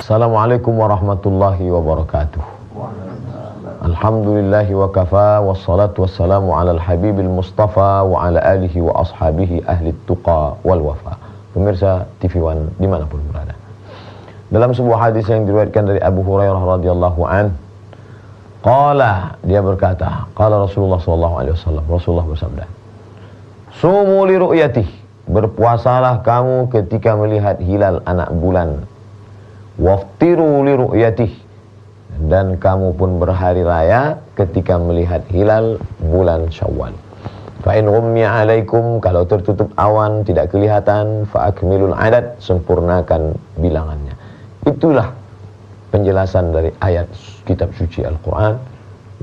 Assalamualaikum warahmatullahi wabarakatuh. Alhamdulillahi wa kafa, wassalatu wassalamu ala al-habibil mustafa wa ala alihi wa ashabihi ahli tuqa wal wafa. Pemirsa TV One dimanapun berada, dalam sebuah hadis yang diriwayatkan dari Abu Hurairah radhiyallahu an, qala, dia berkata, qala Rasulullah sallallahu alaihi wasallam, Rasulullah bersabda, sumu li ru'yatih, berpuasalah kamu ketika melihat hilal anak bulan, waftiru li ru'yatih, dan kamu pun berhari raya ketika melihat hilal bulan Syawal. Fa in ghummiya alaikum, kalau tertutup awan tidak kelihatan, fa akmilul adad, sempurnakan bilangannya. Itulah penjelasan dari ayat kitab suci Al-Quran.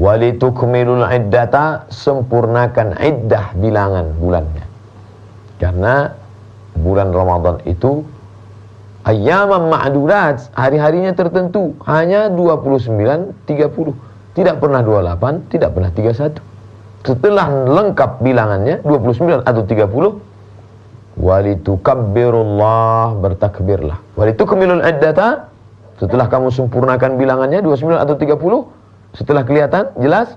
Walitukmilul iddata, sempurnakan iddah, bilangan bulannya. Karena bulan Ramadan itu ayyaman ma'dudat, hari-harinya tertentu, hanya 29, 30, tidak pernah 28, tidak pernah 31. Setelah lengkap bilangannya 29 atau 30, walitukabbirullah, bertakbirlah. Walitukmilul iddata, setelah kamu sempurnakan bilangannya 29 atau 30, setelah kelihatan jelas,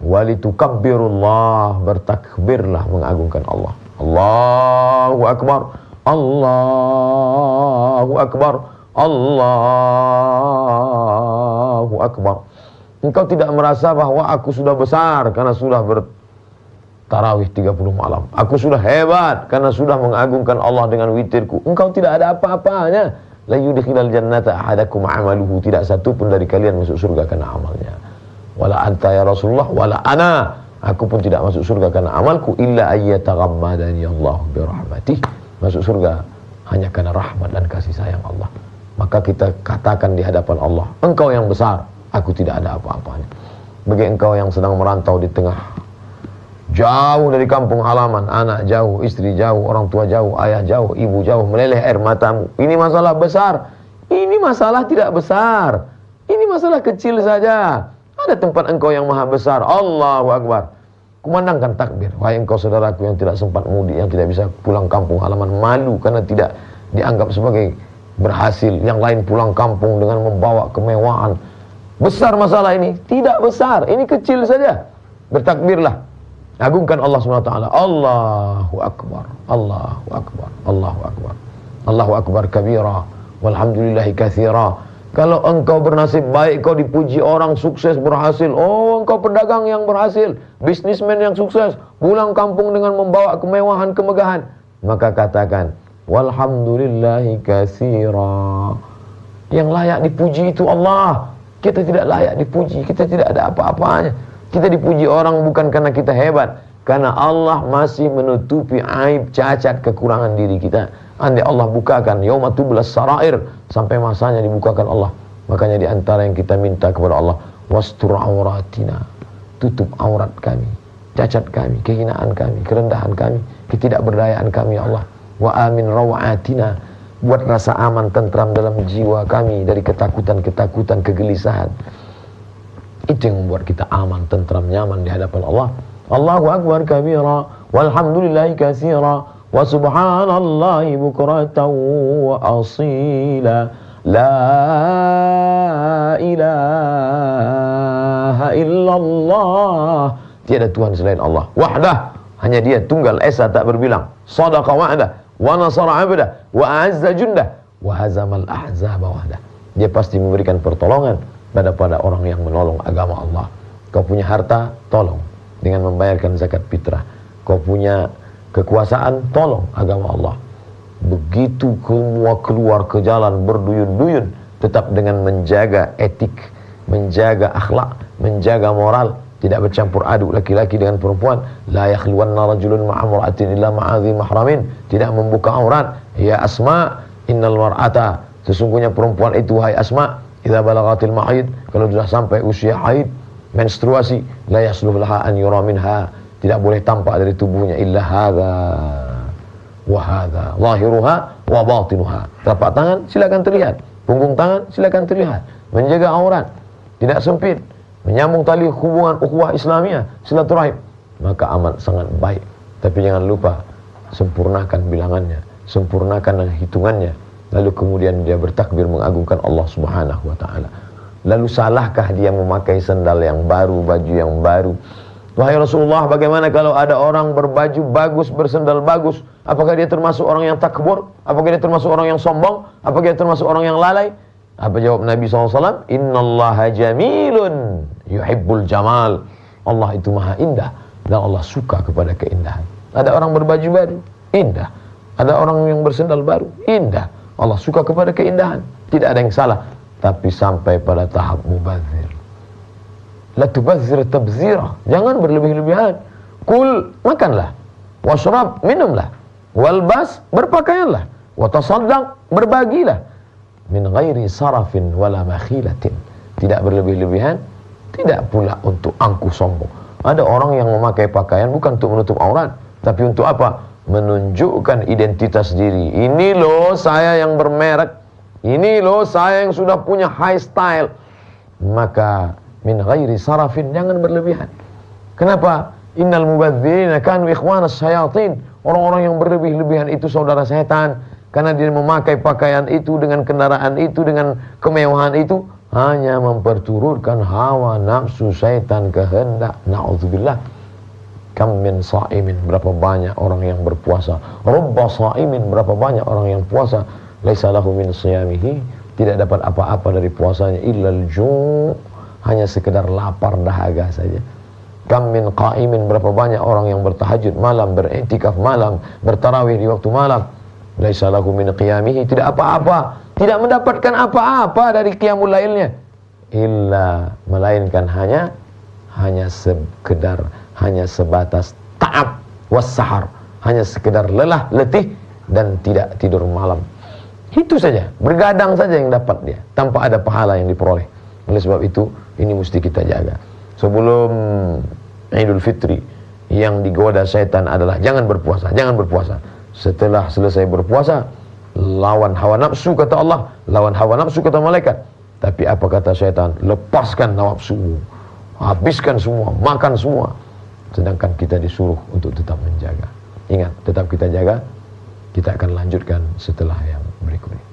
walitukabbirullah, bertakbirlah, mengagungkan Allah. Allahu akbar, Allahu akbar, Allahu akbar. Engkau tidak merasa bahwa aku sudah besar karena sudah bertarawih 30 malam. Aku sudah hebat karena sudah mengagungkan Allah dengan witirku. Engkau tidak ada apa-apanya. La yudkhilal jannata ahadakum amaluhu, tidak satu pun dari kalian masuk surga karena amalnya. Wala anta ya Rasulullah, wala ana, aku pun tidak masuk surga karena amalku, illa ayyataghammadani Allah bi rahmatih. Masuk surga hanya karena rahmat dan kasih sayang Allah. Maka kita katakan di hadapan Allah, engkau yang besar, aku tidak ada apa-apanya. Bagi engkau yang sedang merantau di tengah, jauh dari kampung halaman, anak jauh, istri jauh, orang tua jauh, ayah jauh, ibu jauh, meleleh air matamu. Ini masalah besar, ini masalah tidak besar, ini masalah kecil saja. Ada tempat engkau yang maha besar. Allahu Akbar. Kumandangkan takbir. Wahai engkau saudaraku yang tidak sempat mudik, yang tidak bisa pulang kampung halaman, malu karena tidak dianggap sebagai berhasil. Yang lain pulang kampung dengan membawa kemewahan. Besar masalah ini? Tidak besar, ini kecil saja. Bertakbirlah, agungkan Allah SWT. Allahu Akbar, Allahu Akbar, Allahu Akbar, Allahu Akbar kabira, walhamdulillahi katsira. Kalau engkau bernasib baik, kau dipuji orang, sukses, berhasil. Oh, engkau pedagang yang berhasil, bisnismen yang sukses, pulang kampung dengan membawa kemewahan, kemegahan. Maka katakan, walhamdulillahi katsira. Yang layak dipuji itu Allah. Kita tidak layak dipuji, kita tidak ada apa-apanya. Kita dipuji orang bukan karena kita hebat, karena Allah masih menutupi aib, cacat, kekurangan diri kita. Andai Allah bukakan yauma tublas sarair, sampai masanya dibukakan Allah. Makanya di antara yang kita minta kepada Allah, wastur auratina, tutup aurat kami, cacat kami, kehinaan kami, kerendahan kami, ketidakberdayaan kami ya Allah. Wa amin rawatina, buat rasa aman tentram dalam jiwa kami dari ketakutan-ketakutan, kegelisahan. Itu yang membuat kita aman, tentram, nyaman di hadapan Allah. Allahu Akbar kabira, walhamdulillahi katsira, wa subhanallahi bukratan wa asila, la ilaha illallah, tiada Tuhan selain Allah, wahdah, hanya dia tunggal esa tak berbilang, sadaqa wa'dah, wa nasara 'abdah, wa a'azza jundah, wa hazamal ahzaba wahdah. Dia pasti memberikan pertolongan pada orang yang menolong agama Allah. Kau punya harta, tolong dengan membayarkan zakat fitrah. Kau punya kekuasaan, tolong agama Allah. Begitu semua keluar ke jalan berduyun-duyun, tetap dengan menjaga etik, menjaga akhlak, menjaga moral, tidak bercampur aduk laki-laki dengan perempuan. La yakhluwanna rajulun ma'a imra'atin illa ma'a dhi mahramin, tidak membuka aurat. Ya Asma, innal mar'ata, sesungguhnya perempuan itu, hai Asma, idza balagatil mahid, kalau sudah sampai usia haid, menstruasi, la yasluh laha an yura minha, tidak boleh tampak dari tubuhnya illa hadza wa hadza, zahiruha wa batinuha. Telapak tangan silakan terlihat, punggung tangan silakan terlihat, menjaga aurat, tidak sempit, menyambung tali hubungan ukhuwah Islamiyah, silaturahim, maka amat sangat baik. Tapi jangan lupa sempurnakan bilangannya, sempurnakan hitungannya. Lalu kemudian dia bertakbir mengagungkan Allah Subhanahu wa taala. Lalu salahkah dia memakai sendal yang baru, baju yang baru? Wahai Rasulullah, bagaimana kalau ada orang berbaju bagus, bersendal bagus? Apakah dia termasuk orang yang takbur? Apakah dia termasuk orang yang sombong? Apakah dia termasuk orang yang lalai? Apa jawab Nabi SAW? Innallaha jamilun yuhibbul jamal. Allah itu maha indah dan Allah suka kepada keindahan. Ada orang berbaju baru, indah. Ada orang yang bersendal baru, indah. Allah suka kepada keindahan. Tidak ada yang salah. Tapi sampai pada tahap mubazir. La tubazzir tabzira. Jangan berlebih-lebihan. Kul, makanlah. Washrab, minumlah. Walbas, berpakaianlah. Watasaddaq, berbagilah. Min ghairi sarafin wala makhilatin. Tidak berlebih-lebihan, tidak pula untuk angkuh sombong. Ada orang yang memakai pakaian bukan untuk menutup aurat, tapi untuk apa? Menunjukkan identitas diri. Ini loh saya yang bermerek. Ini loh saya yang sudah punya high style. Maka min ghairi sarafin, jangan berlebihan. Kenapa? Innal mubadzirina kanu ikhwanas syayatin. Orang-orang yang berlebih-lebihan itu saudara setan. Karena dia memakai pakaian itu, dengan kendaraan itu, dengan kemewahan itu, hanya memperturutkan hawa nafsu syaitan, kehendak. Na'udzubillah. Kam min sa'imin, berapa banyak orang yang berpuasa. Rubba sa'imin, berapa banyak orang yang puasa. Laisa lahu min siyamihi, tidak dapat apa-apa dari puasanya illal ju', hanya sekedar lapar dahaga saja. Kam min qa'imin, berapa banyak orang yang bertahajud malam, beriktikaf malam, bertarawih di waktu malam. Laisa lahu min qiyamihi, tidak apa-apa, tidak mendapatkan apa-apa dari qiyamul lailnya, illa, melainkan hanya sekedar, hanya sebatas ta'ab was-sahar, hanya sekedar lelah, letih dan tidak tidur malam. Itu saja, bergadang saja yang dapat dia, tanpa ada pahala yang diperoleh. Oleh sebab itu, ini mesti kita jaga. Sebelum Idul Fitri, yang digoda syaitan adalah jangan berpuasa, jangan berpuasa. Setelah selesai berpuasa, lawan hawa nafsu kata Allah, lawan hawa nafsu kata malaikat. Tapi apa kata syaitan? Lepaskan nafsu, habiskan semua, makan semua. Sedangkan kita disuruh untuk tetap menjaga. Ingat, tetap kita jaga. Kita akan lanjutkan setelah yang berikut ini.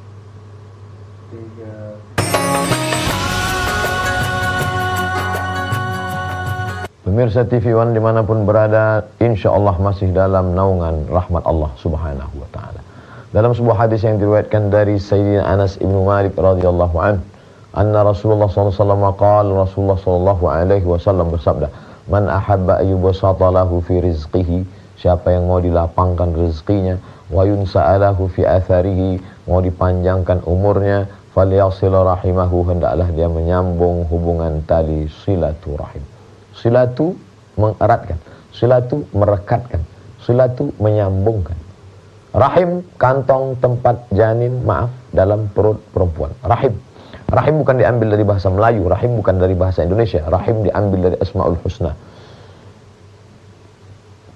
Pemirsa TV One dimanapun berada, insya Allah masih dalam naungan rahmat Allah Subhanahu wa ta'ala. Dalam sebuah hadis yang diriwayatkan dari Sayyidina Anas ibn Malik radhiyallahu anhu, anna Rasulullah SAW qala, Rasulullah SAW bersabda, man ahabba ayyubasata lahu fi rizqihi, siapa yang mau dilapangkan rezekinya, wa yunsa'alahu fi atharihi, mau dipanjangkan umurnya, falyasil rahimahu, hendaklah dia menyambung hubungan tali silaturahim. Silatu mengeratkan, silatu merekatkan, silatu menyambungkan. Rahim, kantong tempat janin, maaf, dalam perut perempuan. Rahim, rahim bukan diambil dari bahasa Melayu, rahim bukan dari bahasa Indonesia, rahim diambil dari Asmaul Husna.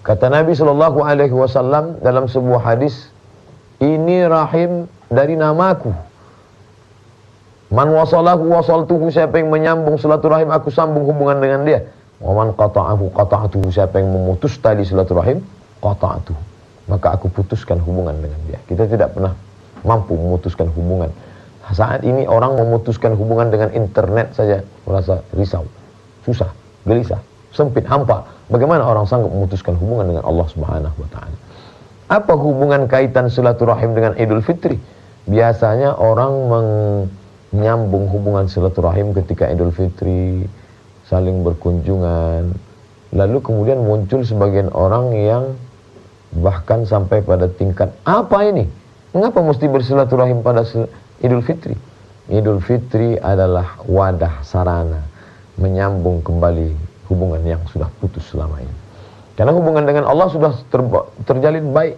Kata Nabi SAW dalam sebuah hadis, ini rahim dari namaku. Man wasalahu wasaltuhu, siapa yang menyambung silaturahim, aku sambung hubungan dengan dia. Wa man qata'ahu qata'atuhu, siapa yang memutus tali silaturahim, qata'atuhu, maka aku putuskan hubungan dengan dia. Kita tidak pernah mampu memutuskan hubungan. Saat ini orang memutuskan hubungan dengan internet saja merasa risau, susah, gelisah, sempit, hampa. Bagaimana orang sanggup memutuskan hubungan dengan Allah Subhanahu wa ta'ala? Apa hubungan kaitan silaturahim dengan Idul Fitri? Biasanya orang menyambung hubungan silaturahim ketika Idul Fitri, saling berkunjungan. Lalu kemudian muncul sebagian orang yang bahkan sampai pada tingkat, apa ini? Mengapa mesti bersilaturahim pada Idul Fitri? Idul Fitri adalah wadah, sarana menyambung kembali hubungan yang sudah putus selama ini. Karena hubungan dengan Allah sudah terjalin baik.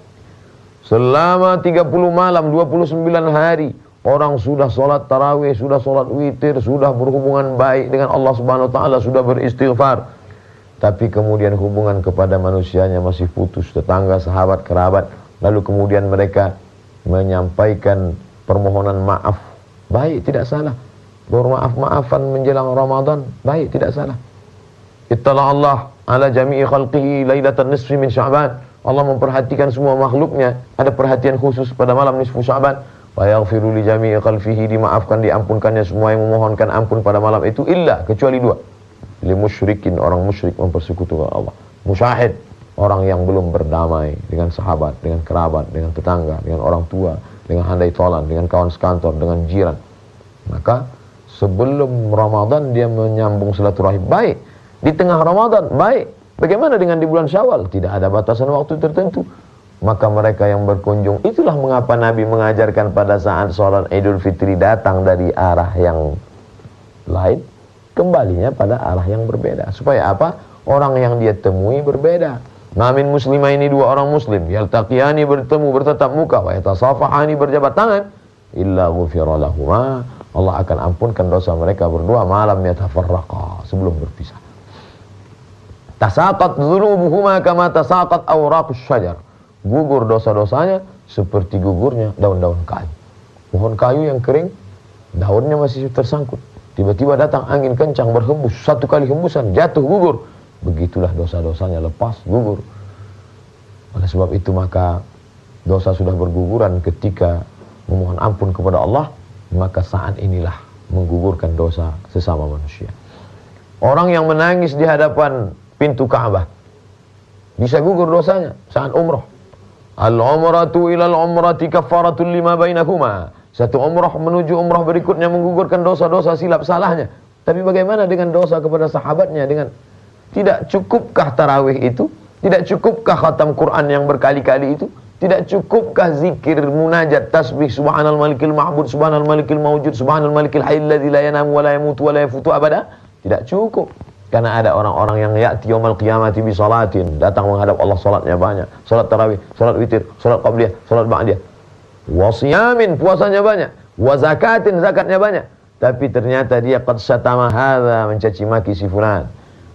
Selama 30 malam, 29 hari, orang sudah sholat tarawih, sudah sholat witir, sudah berhubungan baik dengan Allah Subhanahu wa ta'ala, sudah beristighfar. Tapi kemudian hubungan kepada manusianya masih putus, tetangga, sahabat, kerabat. Lalu kemudian mereka menyampaikan permohonan maaf. Baik, tidak salah. Bermaaf-maafan menjelang Ramadan, baik, tidak salah. Ittala Allah ala jami'i khalqihi lailatan nisfi min Sya'ban. Allah memperhatikan semua makhluknya. Ada perhatian khusus pada malam nisfu Sya'ban. Wa yaghfiru li jami'i khalfihi, dimaafkan, diampunkannya semua yang memohonkan ampun pada malam itu, illa, kecuali dua. Li musyrikin, orang musyrik mempersekutukan Allah. Musyahid, orang yang belum berdamai dengan sahabat, dengan kerabat, dengan tetangga, dengan orang tua, dengan handai tolan, dengan kawan sekantor, dengan jiran. Maka sebelum Ramadan dia menyambung silaturahim, baik. Di tengah Ramadan, baik. Bagaimana dengan di bulan Syawal? Tidak ada batasan waktu tertentu. Maka mereka yang berkunjung, itulah mengapa Nabi mengajarkan pada saat sholat Idul Fitri datang dari arah yang lain, kembalinya pada arah yang berbeda. Supaya apa? Orang yang dia temui berbeda. Namin muslimah, ini dua orang muslim, yaltaqiyani, bertemu, bertatap muka, wa yatasafahani, berjabat tangan, illa ghufira lahuma, Allah akan ampunkan dosa mereka berdua malam yatafarraqa, sebelum berpisah. Tasaqat dzunubuhuma kama tasaqat awraqus syajar. Gugur dosa-dosanya seperti gugurnya daun-daun kayu. Pohon kayu yang kering, daunnya masih tersangkut. Tiba-tiba datang angin kencang berhembus, satu kali hembusan jatuh gugur. Begitulah dosa-dosanya lepas gugur. Oleh sebab itu maka dosa sudah berguguran ketika memohon ampun kepada Allah, maka saat inilah menggugurkan dosa sesama manusia. Orang yang menangis di hadapan pintu Ka'bah bisa gugur dosanya saat umrah. Al-umratu ilal umrati kaffaratul lima bainakuma. Satu umrah menuju umrah berikutnya menggugurkan dosa-dosa silap salahnya. Tapi bagaimana dengan dosa kepada sahabatnya? Dengan tidak cukupkah tarawih itu? Tidak cukupkah khatam Quran yang berkali-kali itu? Tidak cukupkah zikir, munajat, tasbih, subhanal malikil ma'bud, subhanal malikil mawjud, subhanal malikil hayyul ladzi la yanamu wa la yamutu wa la yafutu abada? Tidak cukup. Karena ada orang-orang yang ya'ti yaumil qiyamati bi salatin, datang menghadap Allah, salatnya banyak, salat tarawih, salat witir, salat qabliyah, salat ba'diyah. Wa siyamin, puasanya banyak, wa zakatin, zakatnya banyak. Tapi ternyata dia qad syatama hadza, mencaci maki si fulan.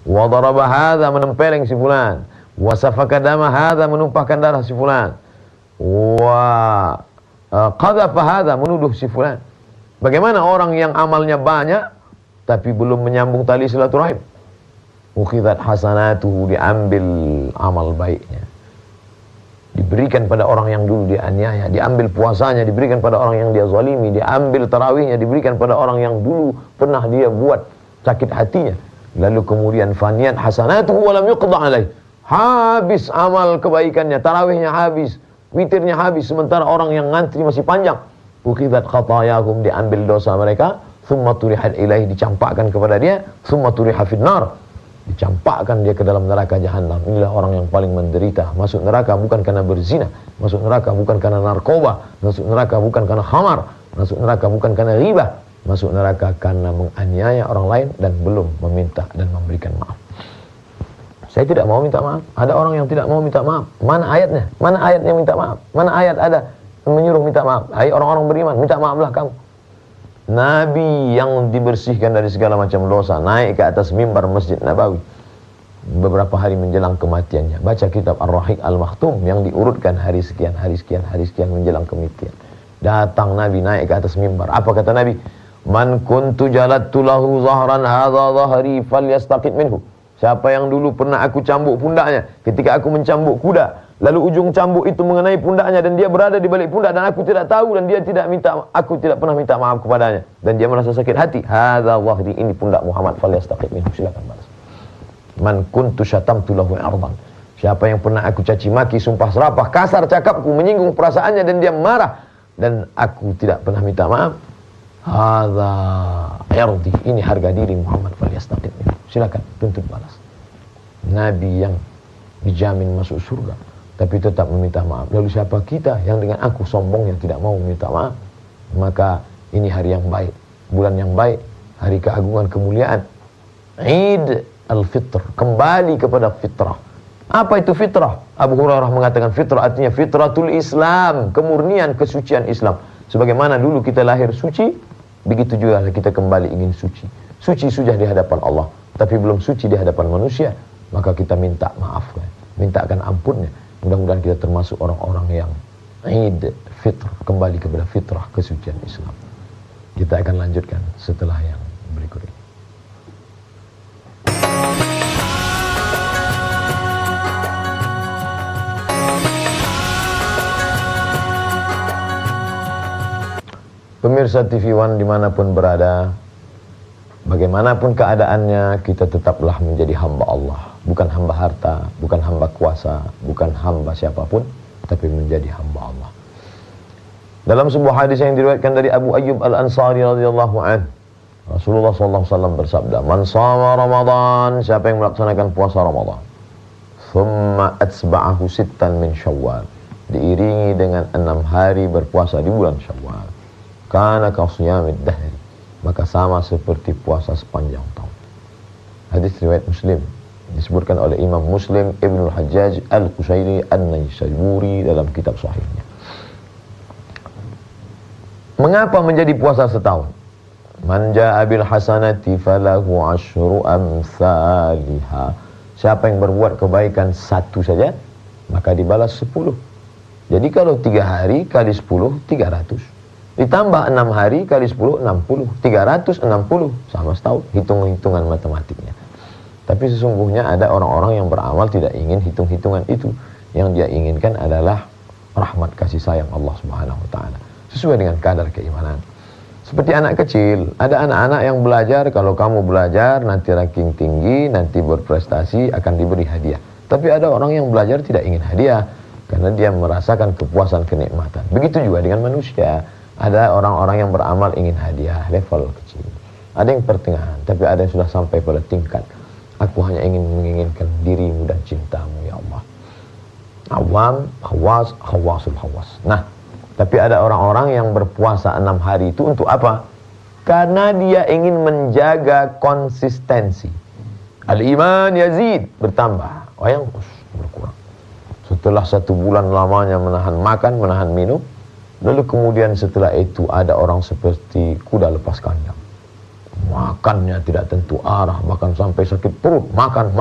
Wa daraba hadza, menempeleng si fulan. Wa safaka dama hadza, menumpahkan darah si fulan. Wa qadhafa hadza, menuduh si fulan. Bagaimana orang yang amalnya banyak tapi belum menyambung tali silaturahim? Ukhidat hasanatuhu, diambil amal baiknya, diberikan pada orang yang dulu dianiaya, diambil puasanya, diberikan pada orang yang dia zalimi, diambil tarawihnya, diberikan pada orang yang dulu pernah dia buat sakit hatinya. Lalu kemudian faniyat hasanatuhu wa lam yuqda alaih, habis amal kebaikannya, tarawihnya habis, witirnya habis, sementara orang yang ngantri masih panjang. Ukhidat khatayahum, diambil dosa mereka, thumma turihat ilaih, dicampakkan kepada dia, thumma turiha finnar, dicampakkan dia ke dalam neraka jahanam. Inilah orang yang paling menderita. Masuk neraka bukan karena berzina, masuk neraka bukan karena narkoba, masuk neraka bukan karena khamar, masuk neraka bukan karena riba, masuk neraka karena menganiaya orang lain dan belum meminta dan memberikan maaf. Saya tidak mau minta maaf. Ada orang yang tidak mau minta maaf. Mana ayatnya? Mana ayatnya minta maaf? Mana ayat ada menyuruh minta maaf? Hai orang-orang beriman, minta maaflah kamu. Nabi yang dibersihkan dari segala macam dosa naik ke atas mimbar Masjid Nabawi beberapa hari menjelang kematiannya, baca kitab Ar-Rahiq Al-Makhtum yang diurutkan hari sekian, hari sekian, hari sekian menjelang kematian. Datang Nabi naik ke atas mimbar. Apa kata Nabi? Man kuntu jalattu lahu zahran hadza zahri falyastaqid minhu. Siapa yang dulu pernah aku cambuk pundaknya ketika aku mencambuk kuda, lalu ujung cambuk itu mengenai pundaknya dan dia berada di balik pundak dan aku tidak tahu dan dia tidak minta, aku tidak pernah minta maaf kepadanya dan dia merasa sakit hati. Hadza wahdi, ini pundak Muhammad, falyastaqim minhu, silakan balas. Man kuntu syatamtu lahu ardan. Siapa yang pernah aku caci maki, sumpah serapah, kasar cakapku, menyinggung perasaannya dan dia marah dan aku tidak pernah minta maaf. Hadza irdi, ini harga diri Muhammad, falyastaqim minhu, silakan tuntut balas. Nabi yang dijamin masuk surga tapi tetap meminta maaf. Lalu siapa kita yang dengan aku sombong yang tidak mau meminta maaf? Maka ini hari yang baik, bulan yang baik, hari keagungan kemuliaan, Id al-Fitr, kembali kepada fitrah. Apa itu fitrah? Abu Hurairah mengatakan fitrah artinya fitratul Islam, kemurnian, kesucian Islam. Sebagaimana dulu kita lahir suci, begitu juga kita kembali ingin suci. Suci sudah di hadapan Allah, tapi belum suci di hadapan manusia. Maka kita minta maaf, mintakan ampunnya. Mudah-mudahan kita termasuk orang-orang yang Id Fitr, kembali kepada fitrah kesucian Islam. Kita akan lanjutkan setelah yang berikut ini. Pemirsa TV One dimanapun berada, bagaimanapun keadaannya, kita tetaplah menjadi hamba Allah. Bukan hamba harta, bukan hamba kuasa, bukan hamba siapapun, tapi menjadi hamba Allah. Dalam sebuah hadis yang diriwayatkan dari Abu Ayyub Al-Ansari radhiyallahu anhu, Rasulullah SAW bersabda, "Man shama Ramadan," siapa yang melaksanakan puasa Ramadan, "thumma atsba'ahu sittan min Syawal," diiringi dengan 6 hari berpuasa di bulan Syawal, "kana kasiyamid dahri," maka sama seperti puasa sepanjang tahun. Hadis riwayat Muslim, disebutkan oleh Imam Muslim Ibnul Hajjaj Al-Qushairi An-Naisaburi dalam kitab sahihnya. Mengapa menjadi puasa setahun? Man jaa bil hasanati falahu asyru amsalihha. Siapa yang berbuat kebaikan satu saja, maka dibalas 10. Jadi kalau 3 hari kali 10, 300. Ditambah 6 hari kali 10, 60. 360 sama setahun. Hitung-hitungan matematiknya. Tapi sesungguhnya ada orang-orang yang beramal tidak ingin hitung-hitungan itu. Yang dia inginkan adalah rahmat kasih sayang Allah Subhanahu wa taala, sesuai dengan kadar keimanan. Seperti anak kecil, ada anak-anak yang belajar, kalau kamu belajar nanti ranking tinggi, nanti berprestasi akan diberi hadiah. Tapi ada orang yang belajar tidak ingin hadiah karena dia merasakan kepuasan kenikmatan. Begitu juga dengan manusia. Ada orang-orang yang beramal ingin hadiah level kecil. Ada yang pertengahan, tapi ada yang sudah sampai pada tingkat aku hanya ingin menginginkan dirimu dan cintamu ya Allah. Awam, khawas, khawasul khawas. Nah, tapi ada orang-orang yang berpuasa 6 hari itu untuk apa? Karena dia ingin menjaga konsistensi. Al-iman yazid, bertambah. Wayangkus, berkurang. Setelah 1 bulan lamanya menahan makan, menahan minum, lalu kemudian setelah itu ada orang seperti kuda lepas kandang. Makannya tidak tentu arah, bahkan sampai sakit perut. Makan.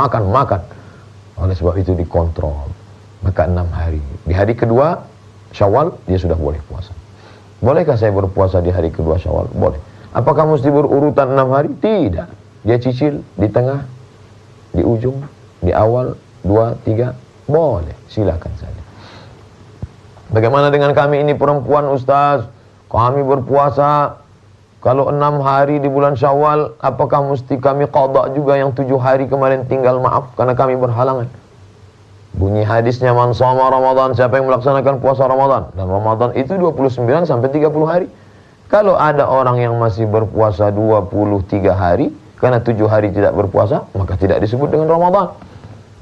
Oleh sebab itu dikontrol. Maka 6 hari. Di hari kedua Syawal, dia sudah boleh puasa. Bolehkah saya berpuasa di hari kedua Syawal? Boleh. Apakah mesti berurutan 6 hari? Tidak. Dia cicil di tengah, di ujung, di awal, 2, 3. Boleh, silakan saja. Bagaimana dengan kami ini perempuan, Ustaz? Kami berpuasa kalau 6 hari di bulan Syawal, apakah mesti kami qada juga yang 7 hari kemarin tinggal maaf karena kami berhalangan? Bunyi hadisnya, man shoma Ramadan, siapa yang melaksanakan puasa Ramadan. Dan Ramadan itu 29 sampai 30 hari. Kalau ada orang yang masih berpuasa 23 hari, karena 7 hari tidak berpuasa, maka tidak disebut dengan Ramadan.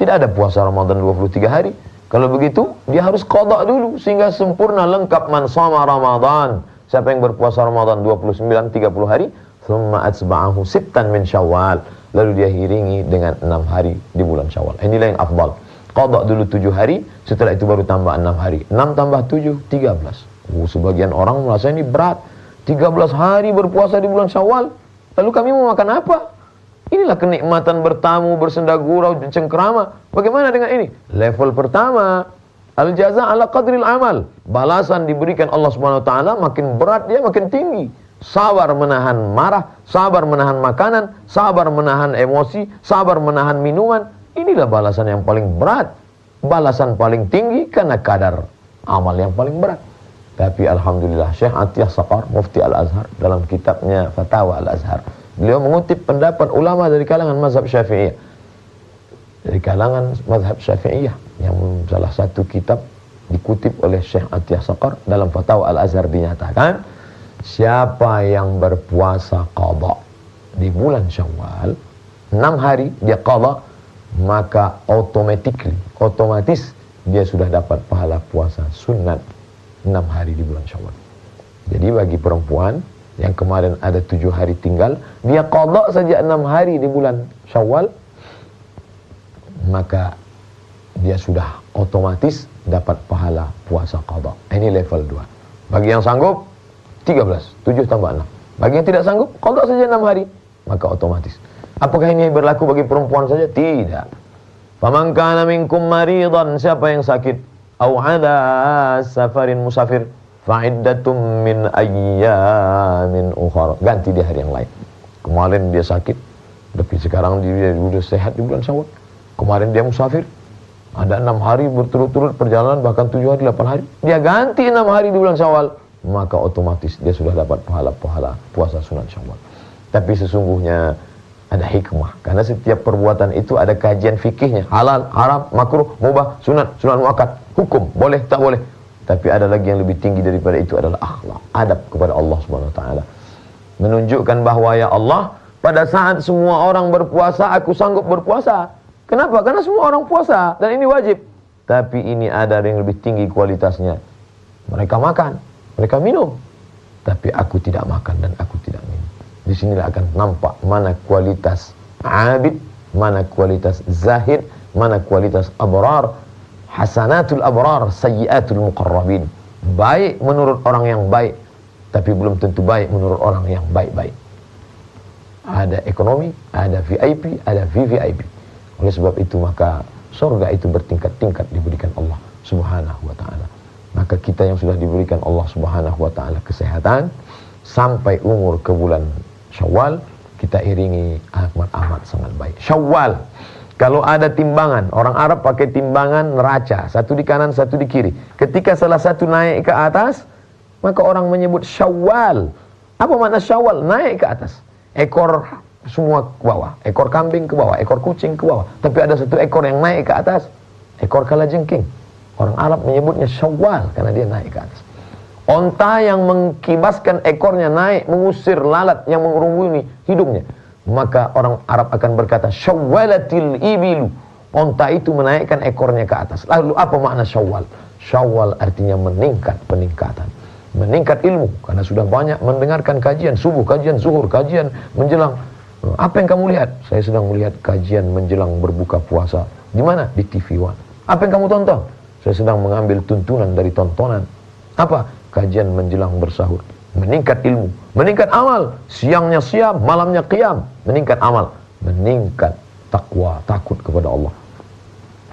Tidak ada puasa Ramadan 23 hari. Kalau begitu, dia harus qada dulu, sehingga sempurna lengkap man shoma Ramadan. Siapa yang berpuasa Ramadan 29, 30 hari, thumma atsba'ahu sittan min Syawal. Lalu dia iringi dengan 6 hari di bulan Syawal. Inilah yang afdal. Qada dulu 7 hari, setelah itu baru tambah 6 hari. 6 tambah 7, 13. Sebagian orang merasa ini berat. 13 hari berpuasa di bulan Syawal. Lalu kami mau makan apa? Inilah kenikmatan bertamu, bersenda gurau, cengkerama. Bagaimana dengan ini? Level pertama, al-jaza ala qadril amal. Balasan diberikan Allah Subhanahu wa taala, makin berat dia makin tinggi. Sabar menahan marah, sabar menahan makanan, sabar menahan emosi, sabar menahan minuman. Inilah balasan yang paling berat, balasan paling tinggi karena kadar amal yang paling berat. Tapi alhamdulillah Syekh Atiyah Saqar, Mufti Al-Azhar, dalam kitabnya Fatawa Al-Azhar, beliau mengutip pendapat ulama dari kalangan mazhab Syafi'iyah. Dari kalangan mazhab Syafi'iyah, yang salah satu kitab dikutip oleh Syekh Atiyah Saqar dalam Fatawa Al-Azhar dinyatakan, siapa yang berpuasa qada di bulan Syawal 6 hari dia qada, maka otomatis dia sudah dapat pahala puasa sunat 6 hari di bulan Syawal. Jadi bagi perempuan yang kemarin ada 7 hari tinggal, dia qada saja 6 hari di bulan Syawal, maka dia sudah otomatis dapat pahala puasa qada. Ini level 2. Bagi yang sanggup 13, 7 tambah 6. Bagi yang tidak sanggup, qada saja 6 hari, maka otomatis. Apakah ini berlaku bagi perempuan saja? Tidak. Faman kana minkum maridan, siapa yang sakit, au ala safarin musafir, fa'iddatum min ayyamin ukhra. Ganti di hari yang lain. Kemarin dia sakit, tapi sekarang dia sudah sehat di bulan Syawal. Kemarin dia musafir, ada 6 hari berturut-turut perjalanan, bahkan 7 hari, 8 hari. Dia ganti 6 hari di bulan Syawal. maka otomatis dia sudah dapat pahala-pahala puasa sunat Syawal. Tapi sesungguhnya ada hikmah, karena setiap perbuatan itu ada kajian fikihnya, halal, haram, makruh, mubah, sunat, sunat muakkad, hukum, boleh, tak boleh. Tapi ada lagi yang lebih tinggi daripada itu adalah akhlak, adab kepada Allah Subhanahu wa taala. Menunjukkan bahwa ya Allah, pada saat semua orang berpuasa, aku sanggup berpuasa. Kenapa? Karena semua orang puasa dan ini wajib. Tapi ini ada yang lebih tinggi kualitasnya. Mereka makan, mereka minum, tapi aku tidak makan dan aku tidak minum. Di sinilah akan nampak mana kualitas abid, mana kualitas zahid, mana kualitas abrar. Hasanatul abrar, sayyiatul muqarrabin. Baik menurut orang yang baik, tapi belum tentu baik menurut orang yang baik-baik. Ada ekonomi, ada VIP, ada VVIP. Oleh sebab itu maka surga itu bertingkat-tingkat diberikan Allah Subhanahu wa taala. Maka kita yang sudah diberikan Allah Subhanahu wa taala kesehatan sampai umur ke bulan Syawal, kita iringi amat sangat baik. Syawal, kalau ada timbangan, orang Arab pakai timbangan neraca, satu di kanan, satu di kiri. Ketika salah satu naik ke atas, maka orang menyebut Syawal. Apa makna Syawal? Naik ke atas. Ekor semua ke bawah, ekor kambing ke bawah, ekor kucing ke bawah. Tapi ada satu ekor yang naik ke atas, ekor kalajengking. Orang Arab menyebutnya Syawal karena dia naik ke atas. Onta yang mengkibaskan ekornya naik mengusir lalat yang mengerumuni hidungnya, maka orang Arab akan berkata syawwalatil ibilu. Onta itu menaikkan ekornya ke atas. Lalu apa makna syawal? Syawal artinya meningkat, peningkatan. Meningkat ilmu karena sudah banyak mendengarkan kajian subuh, kajian zuhur, kajian menjelang. Apa yang kamu lihat? Saya sedang melihat kajian menjelang berbuka puasa. Di mana? Di TV One. Apa yang kamu tonton? Saya sedang mengambil tuntunan dari tontonan. Apa? Kajian menjelang bersahur. Meningkat ilmu, meningkat amal. Siangnya siam, malamnya qiyam. Meningkat amal, meningkat takwa, takut kepada Allah.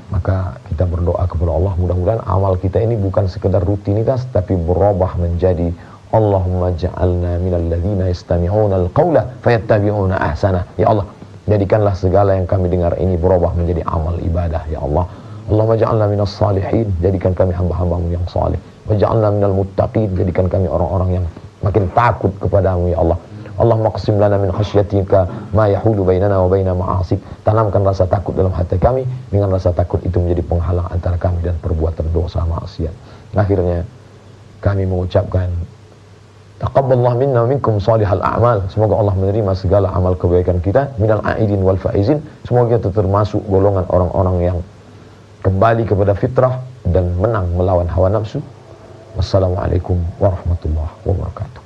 Maka kita berdoa kepada Allah, mudah-mudahan amal kita ini bukan sekedar rutinitas, tapi berubah menjadi Allahumma ja'alna minal ladzina yastami'una al-qawla fayattabi'una ahsana. Ya Allah, jadikanlah segala yang kami dengar ini berubah menjadi amal ibadah. Ya Allah, Allahumma ja'alna minas salihin, jadikan kami hamba-hambamu yang salih. Waj'alna minal muttaqin, jadikan kami orang-orang yang makin takut kepadamu ya Allah. Allahumma qsim lana min khasyatika ma yahulu bainana wa baina ma'asik. Tanamkan rasa takut dalam hati kami, dengan rasa takut itu menjadi penghalang antara kami dan perbuatan dosa maksiat. Akhirnya kami mengucapkan taqabbalallahu minna wa minkum salihal a'mal. Semoga Allah menerima segala amal kebaikan kita, minal a'idin wal faizin. Semoga kita termasuk golongan orang-orang yang kembali kepada fitrah dan menang melawan hawa nafsu. Wassalamualaikum warahmatullahi wabarakatuh.